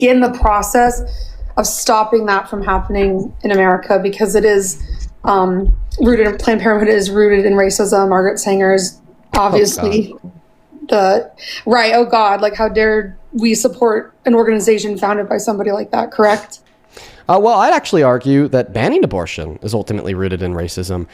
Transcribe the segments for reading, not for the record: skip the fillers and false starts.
in the process of stopping that from happening in America, because it is rooted in, Planned Parenthood is rooted in racism. Margaret Sanger's obviously right. Oh God, like how dare we support an organization founded by somebody like that, correct? Well, I'd actually argue that banning abortion is ultimately rooted in racism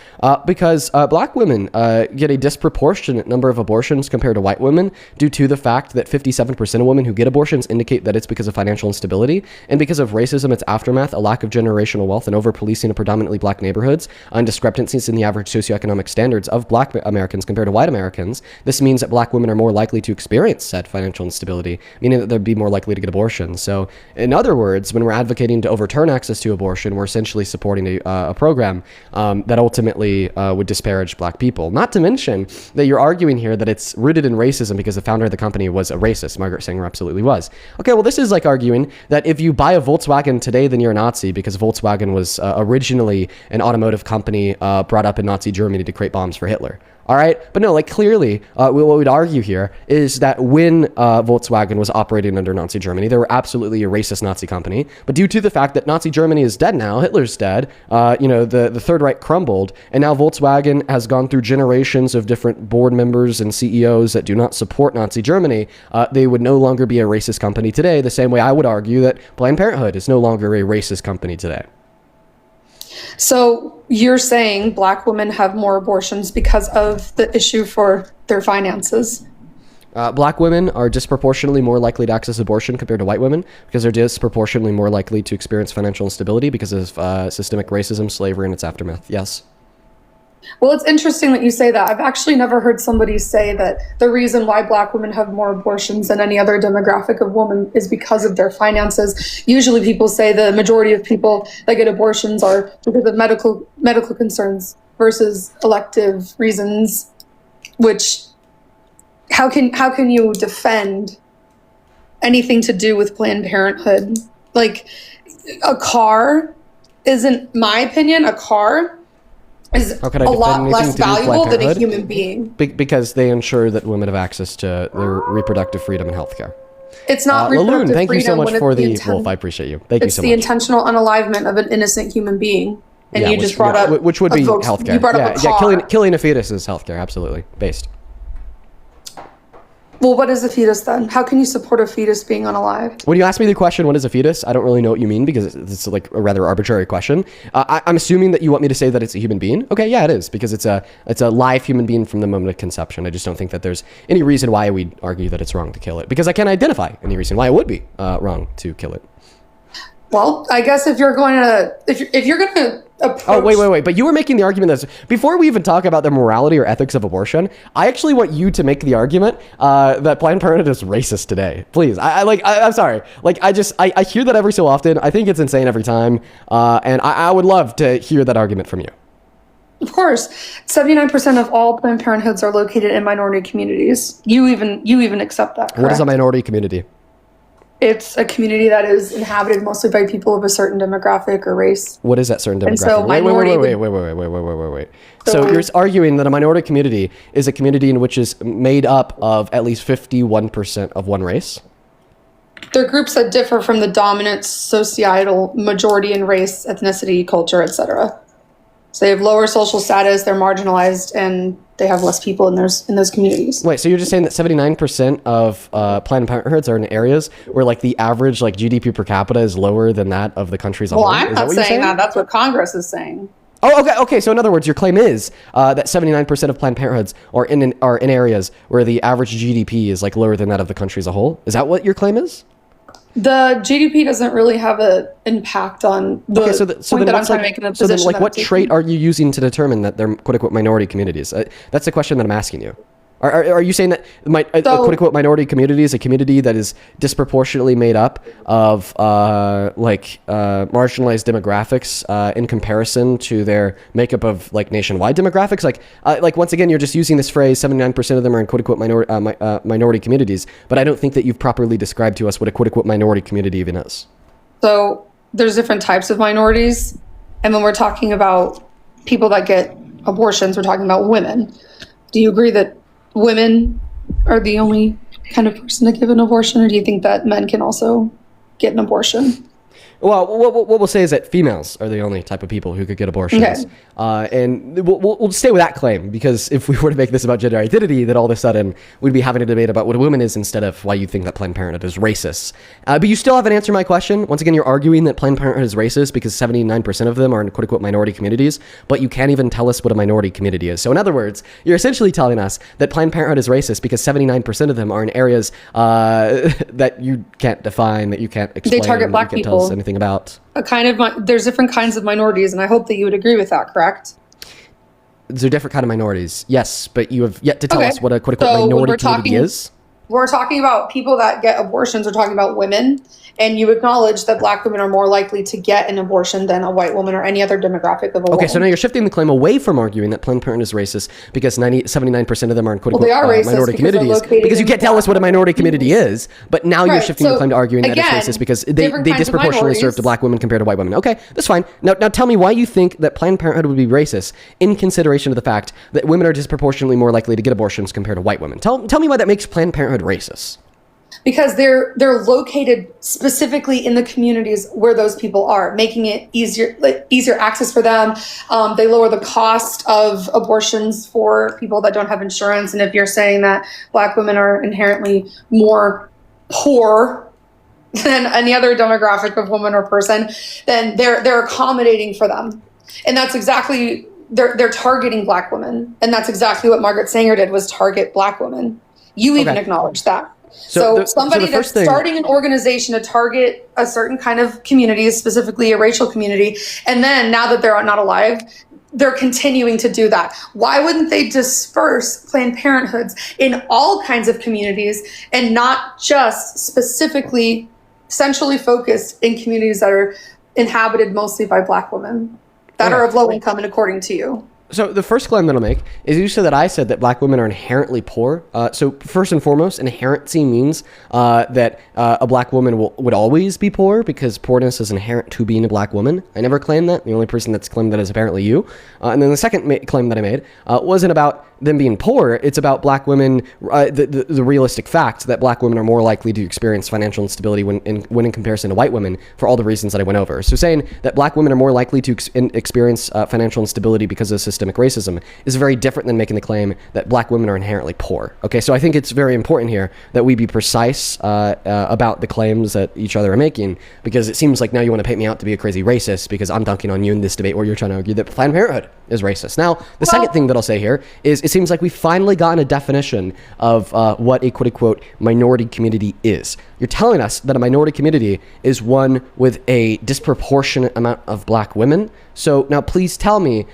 because black women get a disproportionate number of abortions compared to white women due to the fact that 57% of women who get abortions indicate that it's because of financial instability, and because of racism, its aftermath, a lack of generational wealth, and over-policing of predominantly black neighborhoods, and discrepancies in the average socioeconomic standards of black Americans compared to white Americans. This means that black women are more likely to experience said financial instability, meaning that they'd be more likely to get abortions. So, in other words, when we're advocating to overturn access to abortion, we're essentially supporting a program that ultimately would disparage black people. Not to mention that you're arguing here that it's rooted in racism because the founder of the company was a racist. Margaret Sanger absolutely was. Okay, well, this is like arguing that if you buy a Volkswagen today, then you're a Nazi, because Volkswagen was originally an automotive company brought up in Nazi Germany to create bombs for Hitler. All right. But no, like clearly what we'd argue here is that when Volkswagen was operating under Nazi Germany, they were absolutely a racist Nazi company. But due to the fact that Nazi Germany is dead now, Hitler's dead, the Third Reich crumbled. And now Volkswagen has gone through generations of different board members and CEOs that do not support Nazi Germany. They would no longer be a racist company today, the same way I would argue that Planned Parenthood is no longer a racist company today. So you're saying black women have more abortions because of the issue for their finances? Black women are disproportionately more likely to access abortion compared to white women because they're disproportionately more likely to experience financial instability because of systemic racism, slavery, and its aftermath. Yes. Well, it's interesting that you say that. I've actually never heard somebody say that the reason why black women have more abortions than any other demographic of women is because of their finances. Usually people say the majority of people that get abortions are because of medical concerns versus elective reasons, which how can you defend anything to do with Planned Parenthood? Like, a car isn't, my opinion, a car is a lot less valuable than a human being. Because they ensure that women have access to their reproductive freedom and healthcare. It's not reproductive Laloon, thank you so much for the wolf. I appreciate you. Thank you so much. It's the intentional unalivement of an innocent human being. And yeah, you just brought up... Which would be healthcare. You brought up a car. Killing a fetus is healthcare, absolutely. Based. Well, what is a fetus then? How can you support a fetus being unalived? When you ask me the question, what is a fetus? I don't really know what you mean because it's like a rather arbitrary question. I'm assuming that you want me to say that it's a human being. Okay, yeah, it is, because it's a live human being from the moment of conception. I just don't think that there's any reason why we'd argue that it's wrong to kill it, because I can't identify any reason why it would be wrong to kill it. Well, I guess if you're going to approach... Oh, wait. But you were making the argument that before we even talk about the morality or ethics of abortion, I actually want you to make the argument that Planned Parenthood is racist today. Please. I'm sorry. Like, I hear that every so often. I think it's insane every time. And I would love to hear that argument from you. Of course. 79% of all Planned Parenthoods are located in minority communities. You even accept that, correct? What is a minority community? It's a community that is inhabited mostly by people of a certain demographic or race. What is that certain demographic? And so wait. So you're arguing that a minority community is a community in which is made up of at least 51% of one race? They're groups that differ from the dominant societal majority in race, ethnicity, culture, etc. So they have lower social status, they're marginalized, and they have less people in those communities. Wait, so you're just saying that 79% of Planned Parenthoods are in areas where like the average like GDP per capita is lower than that of the country's Well, I'm not saying that. That's what Congress is saying. Oh, okay. So in other words, your claim is that 79% of Planned Parenthoods are in areas where the average GDP is like lower than that of the country as a whole. Is that what your claim is? The GDP doesn't really have an impact on the point that I'm trying to make in the position. So then, like, what trait are you using to determine that they're quote-unquote minority communities? That's the question that I'm asking you. Are you saying that a quote-unquote minority community is a community that is disproportionately made up of marginalized demographics in comparison to their makeup of like nationwide demographics? Like once again, you're just using this phrase, 79% of them are in quote-unquote minority communities, but I don't think that you've properly described to us what a quote-unquote minority community even is. So there's different types of minorities, and when we're talking about people that get abortions, we're talking about women. Do you agree that women are the only kind of person to give an abortion, or do you think that men can also get an abortion. Well, what we'll say is that females are the only type of people who could get abortions. Okay. And we'll stay with that claim, because if we were to make this about gender identity, then all of a sudden we'd be having a debate about what a woman is instead of why you think that Planned Parenthood is racist. But you still haven't answered my question. Once again, you're arguing that Planned Parenthood is racist because 79% of them are in quote-unquote minority communities, but you can't even tell us what a minority community is. So in other words, you're essentially telling us that Planned Parenthood is racist because 79% of them are in areas that you can't define, that you can't explain. They target black you can't tell us people. anything about. There's different kinds of minorities, and I hope that you would agree with that, correct? They're different kind of minorities, yes, but you have yet to tell Okay. us what a quote-unquote So when minority we're community talking- is. We're talking about people that get abortions. We're talking about women. And you acknowledge that black women are more likely to get an abortion than a white woman or any other demographic of a woman. Okay, so now you're shifting the claim away from arguing that Planned Parenthood is racist because 79% of them are in quote-unquote they are racist minority because they're communities. located Because you in can't tell us what a black minority community is, but now you're Right, shifting the so claim to arguing that again, it's racist because they different kinds of disproportionately serve to minorities. black women compared to white women. Okay, that's fine. Now tell me why you think that Planned Parenthood would be racist in consideration of the fact that women are disproportionately more likely to get abortions compared to white women. Tell me why that makes Planned Parenthood racist. Because they're located specifically in the communities where those people are, making it easier access for them. They lower the cost of abortions for people that don't have insurance. And if you're saying that black women are inherently more poor than any other demographic of woman or person, then they're accommodating for them. And that's exactly, they're targeting black women. And that's exactly what Margaret Sanger did, was target black women. You even Okay. acknowledge that. So Somebody the that's first thing- starting an organization to target a certain kind of community, specifically a racial community, and then now that they're not alive, they're continuing to do that. Why wouldn't they disperse Planned Parenthoods in all kinds of communities and not just specifically centrally focused in communities that are inhabited mostly by black women that are of low income and according to you? So the first claim that I'll make is you said that I said that black women are inherently poor. So first and foremost, inherency means that a black woman would always be poor because poorness is inherent to being a black woman. I never claimed that. The only person that's claimed that is apparently you. And then the second claim that I made wasn't about them being poor. It's about black women, the realistic fact that black women are more likely to experience financial instability when in comparison to white women for all the reasons that I went over. So saying that black women are more likely to experience financial instability because of systemic racism is very different than making the claim that black women are inherently poor. Okay, so I think it's very important here that we be precise about the claims that each other are making, because it seems like now you want to paint me out to be a crazy racist because I'm dunking on you in this debate where you're trying to argue that Planned Parenthood is racist. Now, the second thing that I'll say here is it seems like we've finally gotten a definition of what a quote-unquote minority community is. You're telling us that a minority community is one with a disproportionate amount of black women. So now please tell me,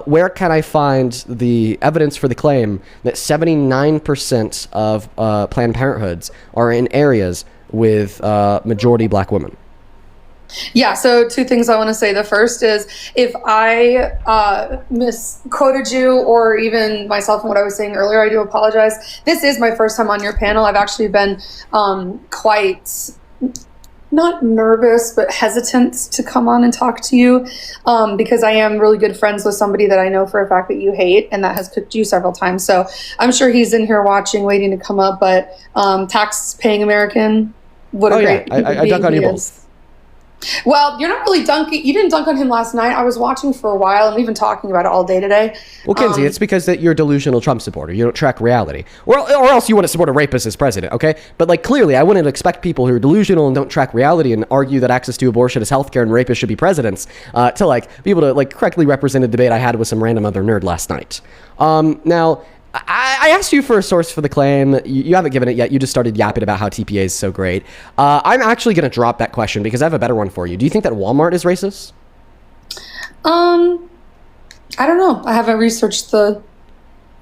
where can I find the evidence for the claim that 79% of Planned Parenthoods are in areas with majority black women? Yeah, so two things I want to say. The first is, if I misquoted you or even myself in what I was saying earlier, I do apologize. This is my first time on your panel. I've actually been quite, not nervous, but hesitant to come on and talk to you because I am really good friends with somebody that I know for a fact that you hate and that has cooked you several times. So I'm sure he's in here watching, waiting to come up, but tax-paying American, what a great I dunk on you both. Well, you're not really dunking. You didn't dunk on him last night. I was watching for a while and we've been talking about it all day today. Well, Kinsey, it's because that you're a delusional Trump supporter. You don't track reality. Or else you want to support a rapist as president, okay? But, like, clearly, I wouldn't expect people who are delusional and don't track reality and argue that access to abortion is healthcare and rapists should be presidents to, like, be able to, like, correctly represent a debate I had with some random other nerd last night. Now, I asked you for a source for the claim. You haven't given it yet. You just started yapping about how TPA is so great. I'm actually going to drop that question because I have a better one for you. Do you think that Walmart is racist? I don't know. I haven't researched the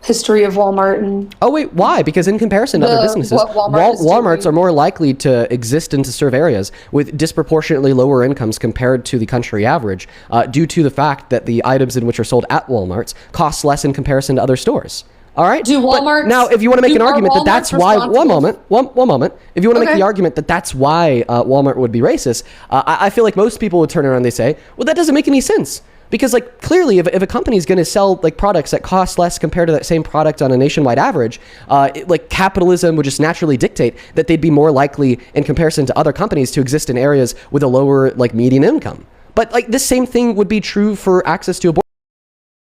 history of Walmart and Oh wait, why? Because in comparison to other businesses, what Walmart is Walmarts doing. are more likely to exist and to serve areas with disproportionately lower incomes compared to the country average, due to the fact that the items in which are sold at Walmarts cost less in comparison to other stores. All right. Do But Walmarts- now, if you want to make an are argument that that's Walmarts why, responsible- one moment. If you want to make Okay. the argument that that's why Walmart would be racist, I feel like most people would turn around and they say, well, that doesn't make any sense. Because like clearly if a company is going to sell like products that cost less compared to that same product on a nationwide average, like capitalism would just naturally dictate that they'd be more likely in comparison to other companies to exist in areas with a lower like median income. But like this same thing would be true for access to abortion.